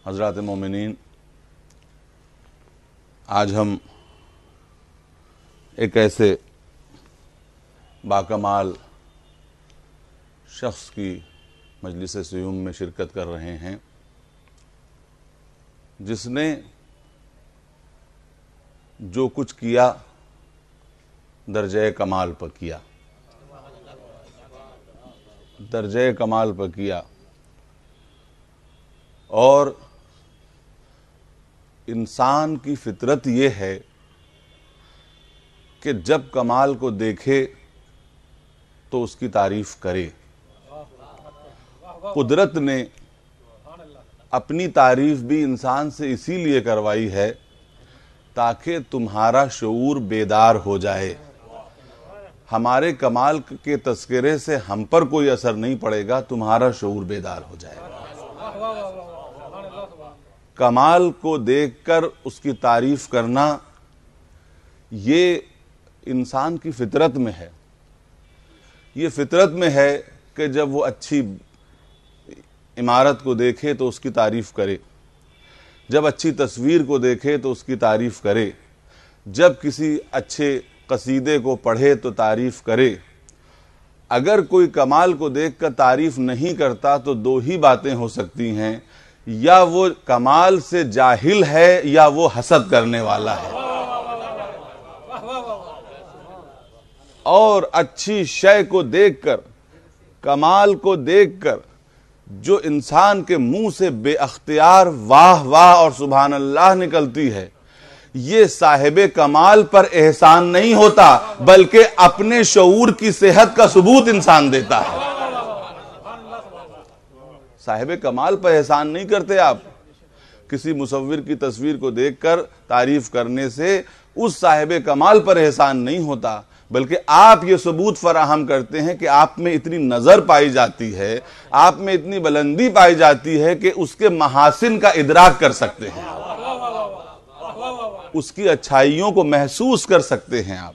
حضرات مومنین، آج ہم ایک ایسے باکمال شخص کی مجلس سیوم میں شرکت کر رہے ہیں جس نے جو کچھ کیا درجہ کمال پر کیا، درجہ کمال پر کیا، اور انسان کی فطرت یہ ہے کہ جب کمال کو دیکھے تو اس کی تعریف کرے۔ قدرت نے اپنی تعریف بھی انسان سے اسی لیے کروائی ہے تاکہ تمہارا شعور بیدار ہو جائے۔ ہمارے کمال کے تذکرے سے ہم پر کوئی اثر نہیں پڑے گا، تمہارا شعور بیدار ہو جائے گا۔ کمال کو دیکھ کر اس کی تعریف کرنا یہ انسان کی فطرت میں ہے۔ یہ فطرت میں ہے کہ جب وہ اچھی عمارت کو دیکھے تو اس کی تعریف کرے، جب اچھی تصویر کو دیکھے تو اس کی تعریف کرے، جب کسی اچھے قصیدے کو پڑھے تو تعریف کرے۔ اگر کوئی کمال کو دیکھ کر تعریف نہیں کرتا تو دو ہی باتیں ہو سکتی ہیں، یا وہ کمال سے جاہل ہے یا وہ حسد کرنے والا ہے۔ اور اچھی شے کو دیکھ کر، کمال کو دیکھ کر جو انسان کے منہ سے بے اختیار واہ واہ اور سبحان اللہ نکلتی ہے، یہ صاحب کمال پر احسان نہیں ہوتا بلکہ اپنے شعور کی صحت کا ثبوت انسان دیتا ہے۔ صاحب کمال پر احسان نہیں کرتے آپ۔ کسی مصور کی تصویر کو دیکھ کر تعریف کرنے سے اس صاحب کمال پر احسان نہیں ہوتا، بلکہ آپ یہ ثبوت فراہم کرتے ہیں کہ آپ میں اتنی نظر پائی جاتی ہے، آپ میں اتنی بلندی پائی جاتی ہے کہ اس کے محاسن کا ادراک کر سکتے ہیں، اس کی اچھائیوں کو محسوس کر سکتے ہیں آپ۔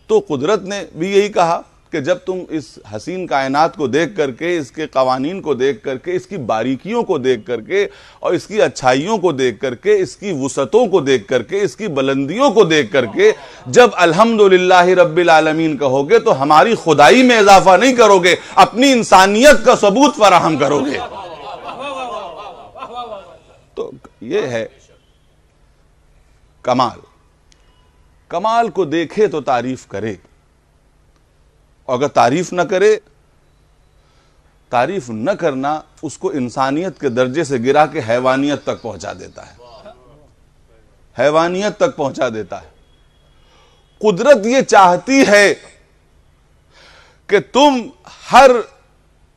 تو قدرت نے بھی یہی کہا کہ جب تم اس حسین کائنات کو دیکھ کر کے، اس کے قوانین کو دیکھ کر کے، اس کی باریکیوں کو دیکھ کر کے، اور اس کی اچھائیوں کو دیکھ کر کے، اس کی وسعتوں کو دیکھ کر کے، اس کی بلندیوں کو دیکھ کر کے جب الحمدللہ رب العالمین کہو گے تو ہماری خدائی میں اضافہ نہیں کرو گے، اپنی انسانیت کا ثبوت فراہم کرو گے۔ تو یہ ہے کمال۔ کمال کو دیکھے تو تعریف کرے، اور اگر تعریف نہ کرے، تعریف نہ کرنا اس کو انسانیت کے درجے سے گرا کے حیوانیت تک پہنچا دیتا ہے، حیوانیت تک پہنچا دیتا ہے۔ قدرت یہ چاہتی ہے کہ تم ہر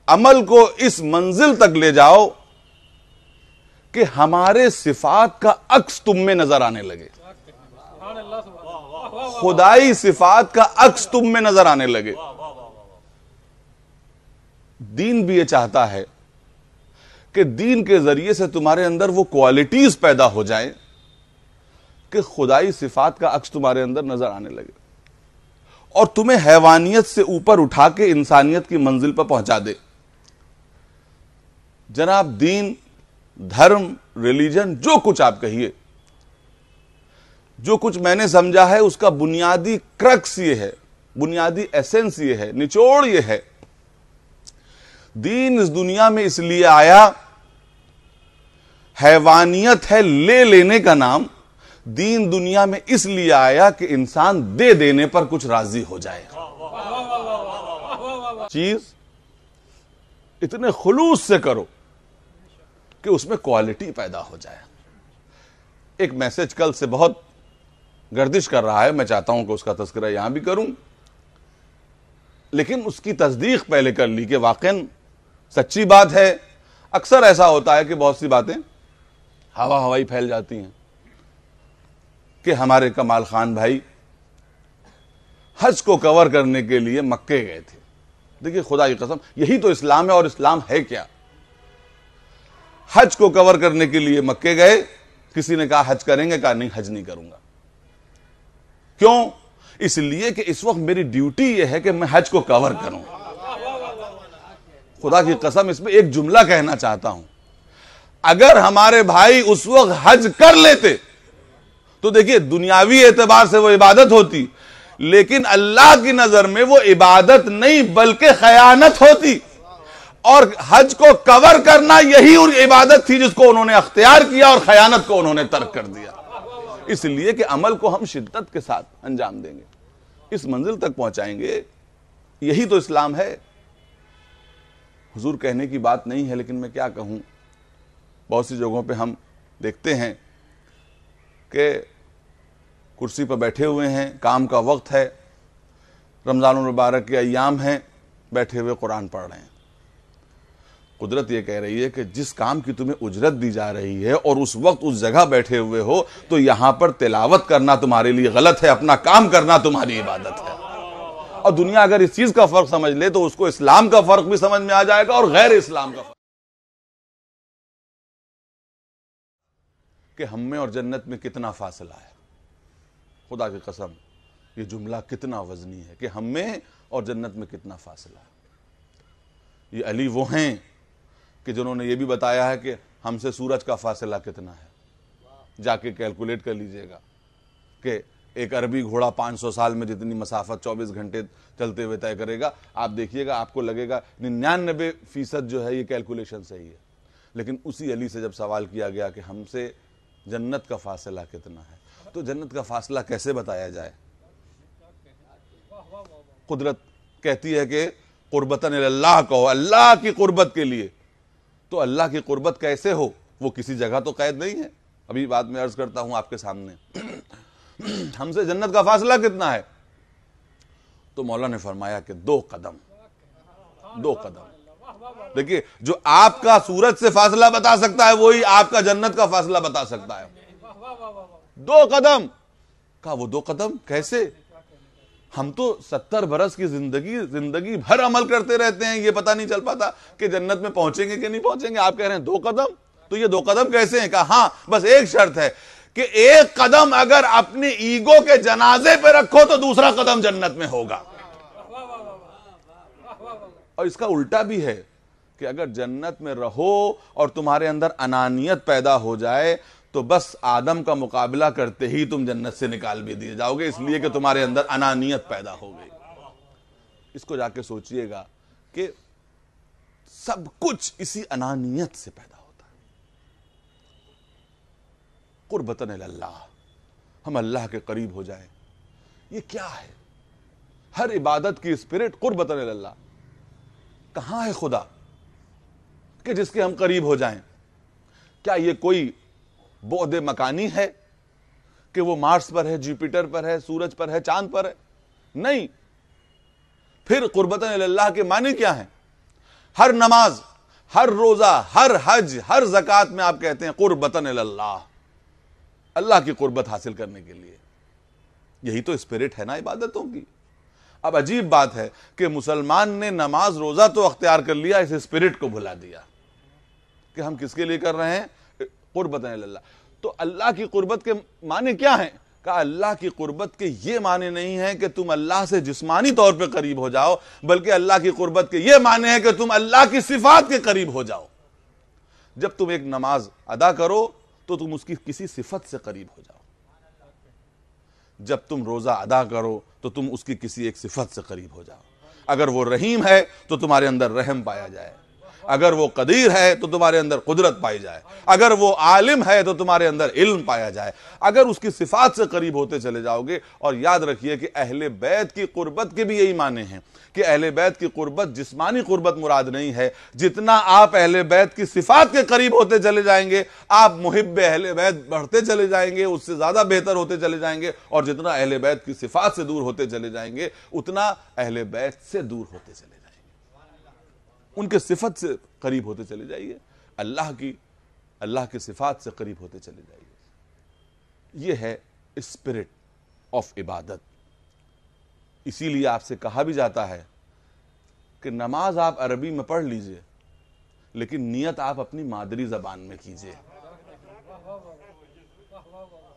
عمل کو اس منزل تک لے جاؤ کہ ہمارے صفات کا عکس تم میں نظر آنے لگے، خدائی صفات کا عکس تم میں نظر آنے لگے۔ دین بھی یہ چاہتا ہے کہ دین کے ذریعے سے تمہارے اندر وہ کوالٹیز پیدا ہو جائیں کہ خدائی صفات کا عکس تمہارے اندر نظر آنے لگے اور تمہیں حیوانیت سے اوپر اٹھا کے انسانیت کی منزل پر پہنچا دے۔ جناب، دین، دھرم، ریلیجن، جو کچھ آپ کہیے، جو کچھ میں نے سمجھا ہے اس کا بنیادی کرکس یہ ہے، بنیادی ایسنس یہ ہے، نچوڑ یہ ہے، دین اس دنیا میں اس لیے آیا، حیوانیت ہے لے لینے کا نام، دین دنیا میں اس لیے آیا کہ انسان دے دینے پر کچھ راضی ہو جائے۔ چیز اتنے خلوص سے کرو کہ اس میں کوالٹی پیدا ہو جائے۔ ایک میسج کل سے بہت گردش کر رہا ہے، میں چاہتا ہوں کہ اس کا تذکرہ یہاں بھی کروں، لیکن اس کی تصدیق پہلے کر لی کہ واقعاً سچی بات ہے۔ اکثر ایسا ہوتا ہے کہ بہت سی باتیں ہوائی پھیل جاتی ہیں کہ ہمارے کمال خان بھائی حج کو کور کرنے کے لیے مکے گئے تھے۔ دیکھیے، خدا کی قسم یہی تو اسلام ہے، اور اسلام ہے کیا؟ حج کو کور کرنے کے لیے مکے گئے، کسی نے کہا حج کریں گے، کہا نہیں، حج نہیں کروں گا۔ کیوں؟ اس لیے کہ اس وقت میری ڈیوٹی یہ ہے کہ میں حج کو کور کروں۔ خدا کی قسم اس میں ایک جملہ کہنا چاہتا ہوں، اگر ہمارے بھائی اس وقت حج کر لیتے تو دیکھیے دنیاوی اعتبار سے وہ عبادت ہوتی، لیکن اللہ کی نظر میں وہ عبادت نہیں بلکہ خیانت ہوتی، اور حج کو کور کرنا یہی عبادت تھی جس کو انہوں نے اختیار کیا اور خیانت کو انہوں نے ترک کر دیا۔ اس لیے کہ عمل کو ہم شدت کے ساتھ انجام دیں گے، اس منزل تک پہنچائیں گے، یہی تو اسلام ہے۔ حضور کہنے کی بات نہیں ہے، لیکن میں کیا کہوں، بہت سی جگہوں پہ ہم دیکھتے ہیں کہ کرسی پر بیٹھے ہوئے ہیں، کام کا وقت ہے، رمضان المبارک کے ایام ہیں، بیٹھے ہوئے قرآن پڑھ رہے ہیں۔ قدرت یہ کہہ رہی ہے کہ جس کام کی تمہیں اجرت دی جا رہی ہے اور اس وقت اس جگہ بیٹھے ہوئے ہو، تو یہاں پر تلاوت کرنا تمہارے لیے غلط ہے، اپنا کام کرنا تمہاری عبادت ہے۔ اور دنیا اگر اس چیز کا فرق سمجھ لے تو اس کو اسلام کا فرق بھی سمجھ میں آ جائے گا اور غیر اسلام کا فرق، کہ ہم میں اور جنت میں کتنا فاصلہ ہے۔ خدا کی قسم یہ جملہ کتنا وزنی ہے کہ ہم میں اور جنت میں کتنا فاصلہ ہے۔ یہ علی وہ ہیں کہ جنہوں نے یہ بھی بتایا ہے کہ ہم سے سورج کا فاصلہ کتنا ہے، جا کے کیلکولیٹ کر لیجئے گا کہ ایک عربی گھوڑا 500 سال میں جتنی مسافت 24 گھنٹے چلتے ہوئے طے کرے گا، آپ دیکھیے گا آپ کو لگے گا 99% جو ہے یہ کیلکولیشن صحیح ہے۔ لیکن اسی علی سے جب سوال کیا گیا کہ ہم سے جنت کا فاصلہ کتنا ہے، تو جنت کا فاصلہ کیسے بتایا جائے؟ قدرت کہتی ہے کہ قربتاً اللہ کہو، اللہ کی قربت کے لیے۔ تو اللہ کی قربت کیسے ہو؟ وہ کسی جگہ تو قید نہیں ہے۔ ابھی بات میں عرض کرتا ہوں آپ کے سامنے، ہم سے جنت کا فاصلہ کتنا ہے؟ تو مولا نے فرمایا کہ 2 قدم۔ 2 قدم۔ دیکھیے جو آپ کا سورج سے فاصلہ بتا سکتا ہے وہی آپ کا جنت کا فاصلہ بتا سکتا ہے۔ 2 قدم کہا، وہ 2 قدم کیسے؟ ہم تو 70 برس کی زندگی بھر عمل کرتے رہتے ہیں، یہ پتہ نہیں چل پاتا کہ جنت میں پہنچیں گے کہ نہیں پہنچیں گے۔ آپ کہہ رہے ہیں 2 قدم، تو یہ 2 قدم کیسے ہیں؟ کہا ہاں بس ایک شرط ہے کہ 1 قدم اگر اپنے ایگو کے جنازے پہ رکھو تو دوسرا قدم جنت میں ہوگا۔ اور اس کا الٹا بھی ہے کہ اگر جنت میں رہو اور تمہارے اندر انانیت پیدا ہو جائے تو بس آدم کا مقابلہ کرتے ہی تم جنت سے نکال بھی دیے جاؤ گے، اس لیے کہ تمہارے اندر انانیت پیدا ہو گئی۔ اس کو جا کے سوچئے گا کہ سب کچھ اسی انانیت سے پیدا ہوتا ہے۔ قربتاً اللہ، ہم اللہ کے قریب ہو جائیں، یہ کیا ہے؟ ہر عبادت کی اسپرٹ قربتاً اللہ۔ کہاں ہے خدا کہ جس کے ہم قریب ہو جائیں؟ کیا یہ کوئی بعد مکانی ہے کہ وہ مارس پر ہے، جوپیٹر پر ہے، سورج پر ہے، چاند پر ہے؟ نہیں۔ پھر قربتاً اللہ کے معنی کیا ہیں؟ ہر نماز، ہر روزہ، ہر حج، ہر زکوٰۃ میں آپ کہتے ہیں قربتاً اللہ، اللہ کی قربت حاصل کرنے کے لیے۔ یہی تو اسپرٹ ہے نا عبادتوں کی۔ اب عجیب بات ہے کہ مسلمان نے نماز روزہ تو اختیار کر لیا، اس اسپرٹ کو بھلا دیا کہ ہم کس کے لیے کر رہے ہیں؟ قربتاً اللہ۔ تو اللہ کی قربت کے معنی کیا ہیں؟ کہا اللہ کی قربت کے یہ معنی نہیں ہے کہ تم اللہ سے جسمانی طور پہ قریب ہو جاؤ، بلکہ اللہ کی قربت کے یہ معنی ہے کہ تم اللہ کی صفات کے قریب ہو جاؤ۔ جب تم ایک نماز ادا کرو تو تم اس کی کسی صفت سے قریب ہو جاؤ، جب تم روزہ ادا کرو تو تم اس کی کسی ایک صفت سے قریب ہو جاؤ۔ اگر وہ رحیم ہے تو تمہارے اندر رحم پایا جائے، اگر وہ قدیر ہے تو تمہارے اندر قدرت پائی جائے، اگر وہ عالم ہے تو تمہارے اندر علم پایا جائے، اگر اس کی صفات سے قریب ہوتے چلے جاؤ گے۔ اور یاد رکھیے کہ اہل بیت کی قربت کے بھی یہی معنی ہیں کہ اہل بیت کی قربت جسمانی قربت مراد نہیں ہے۔ جتنا آپ اہل بیت کی صفات کے قریب ہوتے چلے جائیں گے، آپ محب اہل بیت بڑھتے چلے جائیں گے، اس سے زیادہ بہتر ہوتے چلے جائیں گے، اور جتنا اہل بیت کی صفات سے دور ہوتے چلے جائیں گے اتنا اہل بیت سے دور ہوتے چلے جائیں گے، ان کے صفت سے قریب ہوتے چلے جائیے، اللہ کی صفات سے قریب ہوتے چلے جائیے۔ یہ ہے اسپرٹ آف عبادت۔ اسی لیے آپ سے کہا بھی جاتا ہے کہ نماز آپ عربی میں پڑھ لیجئے لیکن نیت آپ اپنی مادری زبان میں کیجئے۔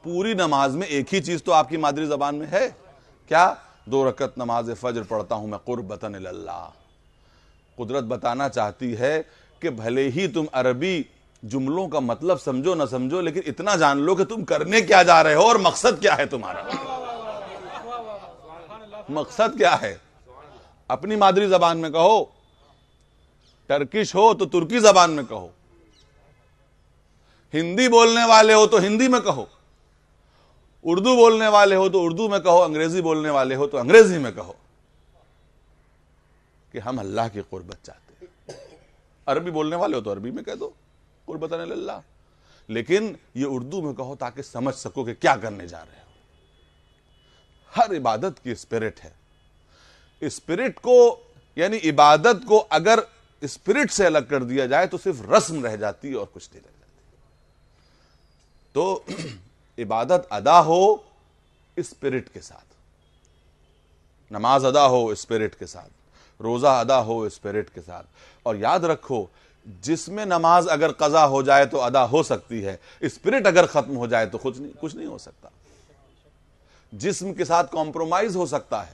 پوری نماز میں ایک ہی چیز تو آپ کی مادری زبان میں ہے، کیا؟ 2 رکعت نماز فجر پڑھتا ہوں میں قربتاً اللہ۔ قدرت بتانا چاہتی ہے کہ بھلے ہی تم عربی جملوں کا مطلب سمجھو نہ سمجھو، لیکن اتنا جان لو کہ تم کرنے کیا جا رہے ہو اور مقصد کیا ہے تمہارا. مقصد کیا ہے؟ اپنی مادری زبان میں کہو، ٹرکش ہو تو ترکی زبان میں کہو، ہندی بولنے والے ہو تو ہندی میں کہو، اردو بولنے والے ہو تو اردو میں کہو، انگریزی بولنے والے ہو تو انگریزی میں کہو کہ ہم اللہ کی قربت چاہتے ہیں. عربی بولنے والے ہو تو عربی میں کہہ دو قربتاً اللہ، لیکن یہ اردو میں کہو تاکہ سمجھ سکو کہ کیا کرنے جا رہے ہو. ہر عبادت کی اسپرٹ ہے. اسپرٹ کو یعنی عبادت کو اگر اسپرٹ سے الگ کر دیا جائے تو صرف رسم رہ جاتی ہے اور کچھ نہیں رہ جاتی. تو عبادت ادا ہو اسپرٹ کے ساتھ، نماز ادا ہو اسپرٹ کے ساتھ، روزہ ادا ہو اسپرٹ کے ساتھ. اور یاد رکھو جس میں نماز اگر قضا ہو جائے تو ادا ہو سکتی ہے، اسپرٹ اگر ختم ہو جائے تو کچھ نہیں ہو سکتا. جسم کے ساتھ کمپرومائز ہو سکتا ہے.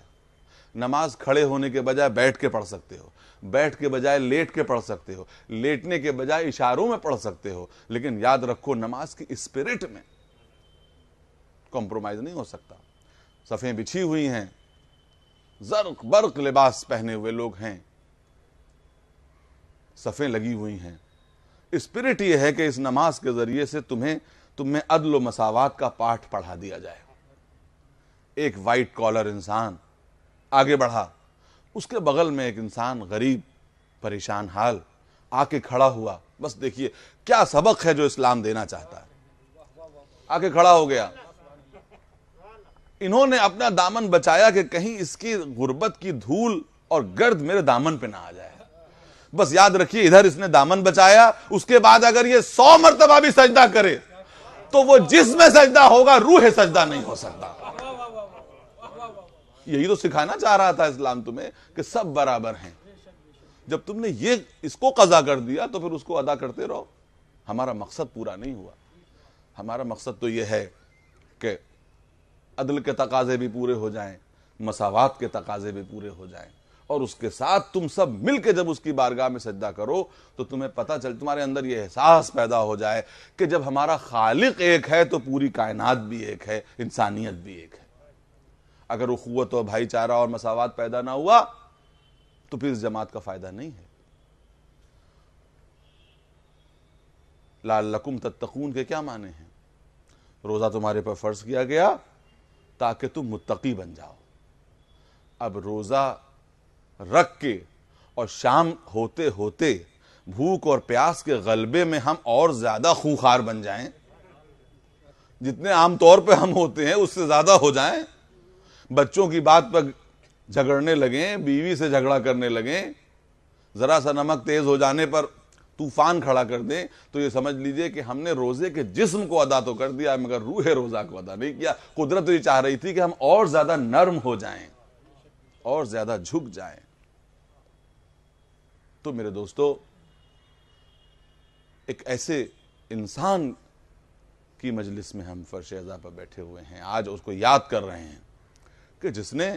نماز کھڑے ہونے کے بجائے بیٹھ کے پڑھ سکتے ہو، بیٹھ کے بجائے لیٹ کے پڑھ سکتے ہو، لیٹنے کے بجائے اشاروں میں پڑھ سکتے ہو، لیکن یاد رکھو نماز کی اسپرٹ میں کمپرومائز نہیں ہو سکتا. صفیں بچھی ہوئی ہیں، زرق برق لباس پہنے ہوئے لوگ ہیں، صفیں لگی ہوئی ہیں. اسپرٹ یہ ہے کہ اس نماز کے ذریعے سے تم میں عدل و مساوات کا پاٹھ پڑھا دیا جائے. ایک وائٹ کالر انسان آگے بڑھا، اس کے بغل میں ایک انسان غریب پریشان حال آ کے کھڑا ہوا. بس دیکھیے کیا سبق ہے جو اسلام دینا چاہتا ہے. آ کے کھڑا ہو گیا. انہوں نے اپنا دامن بچایا کہ کہیں اس کی غربت کی دھول اور گرد میرے دامن پہ نہ آ جائے. بس یاد رکھیے ادھر اس نے دامن بچایا، اس کے بعد اگر یہ 100 مرتبہ بھی سجدہ کرے تو وہ جس میں سجدہ ہوگا روح سجدہ نہیں ہو سکتا. یہی تو سکھانا چاہ رہا تھا اسلام تمہیں کہ سب برابر ہیں. جب تم نے اس کو قضا کر دیا تو پھر اس کو ادا کرتے رہو. ہمارا مقصد پورا نہیں ہوا. ہمارا مقصد تو یہ ہے کہ عدل کے تقاضے بھی پورے ہو جائیں، مساوات کے تقاضے بھی پورے ہو جائیں، اور اس کے ساتھ تم سب مل کے جب اس کی بارگاہ میں سجدہ کرو تو تمہیں پتہ چل، تمہارے اندر یہ احساس پیدا ہو جائے کہ جب ہمارا خالق ایک ہے تو پوری کائنات بھی ایک ہے، انسانیت بھی ایک ہے. اگر اخوت و بھائی چارہ اور مساوات پیدا نہ ہوا تو پھر اس جماعت کا فائدہ نہیں ہے. لعلکم تتقون کے کیا معنی ہیں؟ روزہ تمہارے پر فرض کیا گیا تاکہ تم متقی بن جاؤ. اب روزہ رکھ کے اور شام ہوتے ہوتے بھوک اور پیاس کے غلبے میں ہم اور زیادہ خونخوار بن جائیں، جتنے عام طور پہ ہم ہوتے ہیں اس سے زیادہ ہو جائیں، بچوں کی بات پر جھگڑنے لگیں، بیوی سے جھگڑا کرنے لگیں، ذرا سا نمک تیز ہو جانے پر طوفان کھڑا کر دیں، تو یہ سمجھ لیجئے کہ ہم نے روزے کے جسم کو ادا تو کر دیا مگر روح روزہ کو ادا نہیں کیا. قدرت تو یہ چاہ رہی تھی کہ ہم اور زیادہ نرم ہو جائیں، اور زیادہ جھک جائیں. تو میرے دوستو، ایک ایسے انسان کی مجلس میں ہم فرش عزا پر بیٹھے ہوئے ہیں، آج اس کو یاد کر رہے ہیں کہ جس نے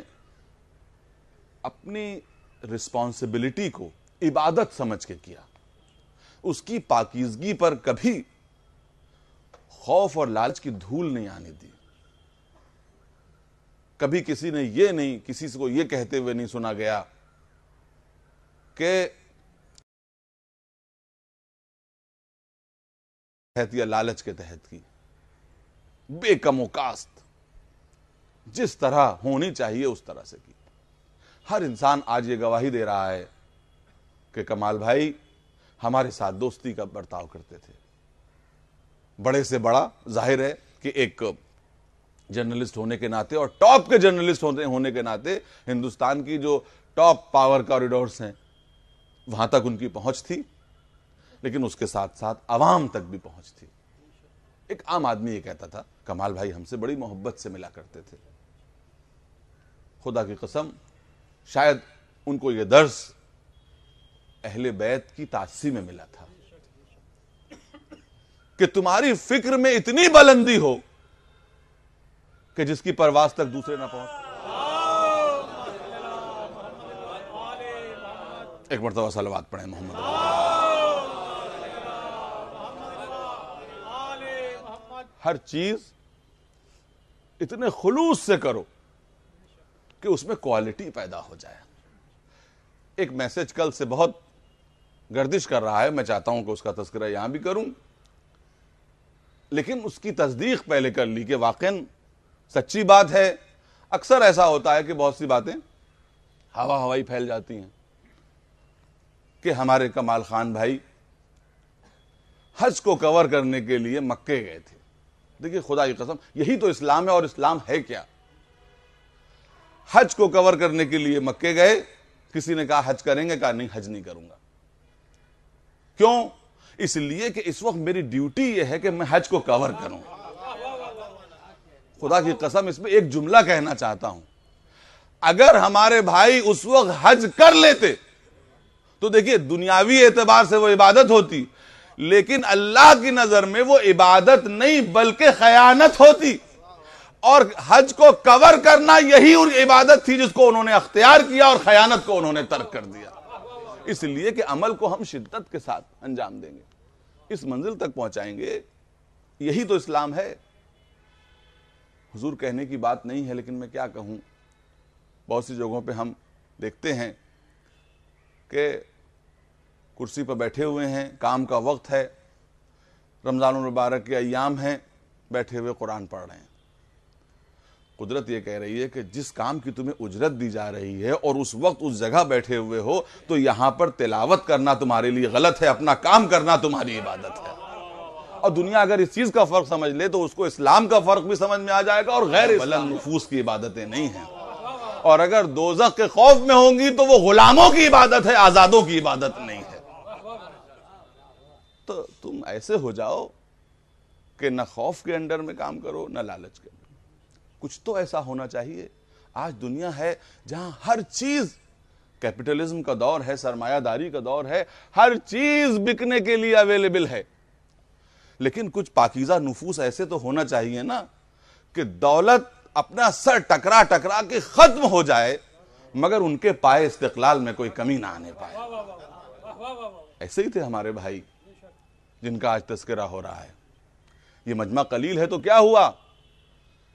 اپنی رسپانسبلٹی کو عبادت سمجھ کے کیا. اس کی پاکیزگی پر کبھی خوف اور لالچ کی دھول نہیں آنے دی. کبھی کسی نے کسی کو یہ کہتے ہوئے نہیں سنا گیا کہ یا لالچ کے تحت کی. بے کم و کاست جس طرح ہونی چاہیے اس طرح سے کی. ہر انسان آج یہ گواہی دے رہا ہے کہ کمال بھائی ہمارے ساتھ دوستی کا برتاؤ کرتے تھے. بڑے سے بڑا ظاہر ہے کہ ایک جرنلسٹ ہونے کے ناطے اور ٹاپ کے جرنلسٹ ہونے کے ناطے ہندوستان کی جو ٹاپ پاور کوریڈورز ہیں وہاں تک ان کی پہنچ تھی، لیکن اس کے ساتھ ساتھ عوام تک بھی پہنچ تھی. ایک عام آدمی یہ کہتا تھا کمال بھائی ہم سے بڑی محبت سے ملا کرتے تھے. خدا کی قسم شاید ان کو یہ درس اہل بیت کی تاسیس میں ملا تھا کہ تمہاری فکر میں اتنی بلندی ہو کہ جس کی پرواز تک دوسرے نہ پہنچ. ایک مرتبہ صلوات پڑھیں محمد. ہر چیز اتنے خلوص سے کرو کہ اس میں کوالٹی پیدا ہو جائے. ایک میسج کل سے بہت گردش کر رہا ہے, میں چاہتا ہوں کہ اس کا تذکرہ یہاں بھی کروں, لیکن اس کی تصدیق پہلے کر لی کہ واقعاً سچی بات ہے. اکثر ایسا ہوتا ہے کہ بہت سی باتیں ہوا ہوائی پھیل جاتی ہیں کہ ہمارے کمال خان بھائی حج کو کور کرنے کے لیے مکے گئے تھے. دیکھیے خدا کی قسم یہی تو اسلام ہے, اور اسلام ہے کیا؟ حج کو کور کرنے کے لیے مکے گئے, کسی نے کہا حج کریں گے, کہا نہیں حج نہیں کروں گا. کیوں؟ اس لیے کہ اس وقت میری ڈیوٹی یہ ہے کہ میں حج کو کور کروں. خدا کی قسم اس میں ایک جملہ کہنا چاہتا ہوں, اگر ہمارے بھائی اس وقت حج کر لیتے تو دیکھیے دنیاوی اعتبار سے وہ عبادت ہوتی, لیکن اللہ کی نظر میں وہ عبادت نہیں بلکہ خیانت ہوتی. اور حج کو کور کرنا یہی ان عبادت تھی جس کو انہوں نے اختیار کیا, اور خیانت کو انہوں نے ترک کر دیا. اس لیے کہ عمل کو ہم شدت کے ساتھ انجام دیں گے, اس منزل تک پہنچائیں گے. یہی تو اسلام ہے. حضور کہنے کی بات نہیں ہے, لیکن میں کیا کہوں, بہت سی جگہوں پہ ہم دیکھتے ہیں کہ کرسی پر بیٹھے ہوئے ہیں, کام کا وقت ہے, رمضان المبارک کے ایام ہیں, بیٹھے ہوئے قرآن پڑھ رہے ہیں. قدرت یہ کہہ رہی ہے کہ جس کام کی تمہیں اجرت دی جا رہی ہے اور اس وقت اس جگہ بیٹھے ہوئے ہو, تو یہاں پر تلاوت کرنا تمہارے لیے غلط ہے, اپنا کام کرنا تمہاری عبادت ہے. اور دنیا اگر اس چیز کا فرق سمجھ لے تو اس کو اسلام کا فرق بھی سمجھ میں آ جائے گا, اور غیر بلند نفوس کی عبادتیں نہیں ہیں. اور اگر دوزخ کے خوف میں ہوں گی تو وہ غلاموں کی عبادت ہے, آزادوں کی عبادت نہیں ہے. تو تم ایسے ہو جاؤ کہ نہ خوف کے انڈر میں کام کرو, نہ لالچ کے. کچھ تو ایسا ہونا چاہیے. آج دنیا ہے جہاں ہر چیز, کیپٹلزم کا دور ہے, سرمایہ داری کا دور ہے, ہر چیز بکنے کے لیے اویلیبل ہے. لیکن کچھ پاکیزہ نفوس ایسے تو ہونا چاہیے نا کہ دولت اپنا سر ٹکرا ٹکرا کے ختم ہو جائے, مگر ان کے پائے استقلال میں کوئی کمی نہ آنے پائے. ایسے ہی تھے ہمارے بھائی جن کا آج تذکرہ ہو رہا ہے. یہ مجمع قلیل ہے تو کیا ہوا,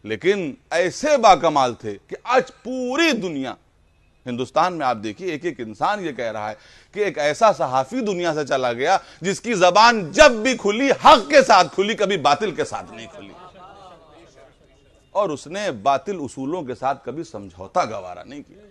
لیکن ایسے باکمال تھے کہ آج پوری دنیا, ہندوستان میں آپ دیکھیے ایک ایک انسان یہ کہہ رہا ہے کہ ایک ایسا صحافی دنیا سے چلا گیا جس کی زبان جب بھی کھلی حق کے ساتھ کھلی, کبھی باطل کے ساتھ نہیں کھلی, اور اس نے باطل اصولوں کے ساتھ کبھی سمجھوتا گوارا نہیں کیا.